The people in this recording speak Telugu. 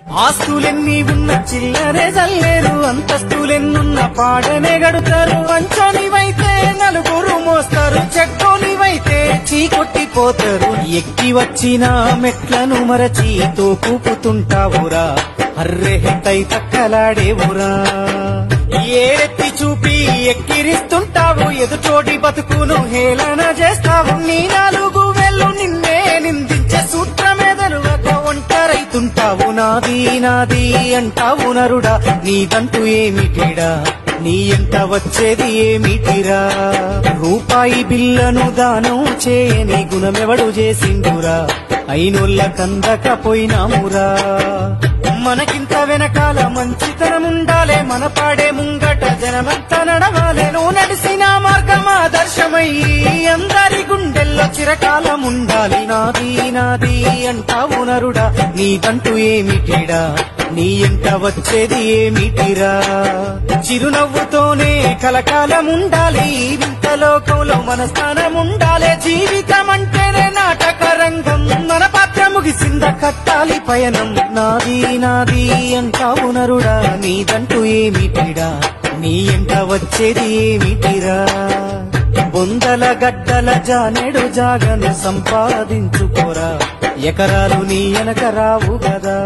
ఆస్తులెన్ని ఉన్న చిల్లరే జల్లేరు, అంతస్తులెన్నున్న పాడనే గడుతారు. పంచోనివైతే నలుగురు మోస్తారు, చెక్కోనివైతే చీకొట్టిపోతారు. ఎక్కి వచ్చిన మెట్లను మరచి తోకూపుతుంటావురా, అర్రె హెట్టై తక్కలాడేవురా. ఏరెత్తి చూపి ఎక్కిరిస్తుంటావు, ఎదుటోటి బతుకును హేళన చేస్తావు. నీ నాలుగు వేళ్ళు నిన్నే నిందించే సూత్రమెదలువక ఒంటరైతుంటావు. నాది నాది అంటావు నరుడా, నీదంటూ ఏమిటిడా, నీ ఎంట వచ్చేది ఏమిటిరా. రూపాయి బిల్లను దానం చేయని గుణమెవడు చేసిండురా, అయినోళ్ళ కందకపోయినామురా. మనకింత వెనకాల మంచితనముండాలే, మన పాడే ముంగట జనమంతా నడవాలే. నువ్వు నడిసిన మార్గం ఆదర్శమయ్యి అందరి గుండెల్లో చిరకాలముండాలి. నాది నాది అంటావు నరుడా, నీదంటూ ఏమిటిడా, నీ ఎంట వచ్చేది ఏమిటిరా. చిరునవ్వుతోనే కలకాలముండాలి, వింత లోకంలో మన స్థానముండాలే. జీవితం అంటేనే నాటక రంగం, మన పాత్ర ముగిసింద కట్టాలి పయనం. నాది నాది అంటావు నరుడా, నీదంటూ ఏమిటిడా, నీ ఎంట వచ్చేది ఏమిటిరా. బొందల గడ్డల జానెడు జాగను సంపాదించుకోరా, ఎకరాలు నీ వెనక రావు గదా.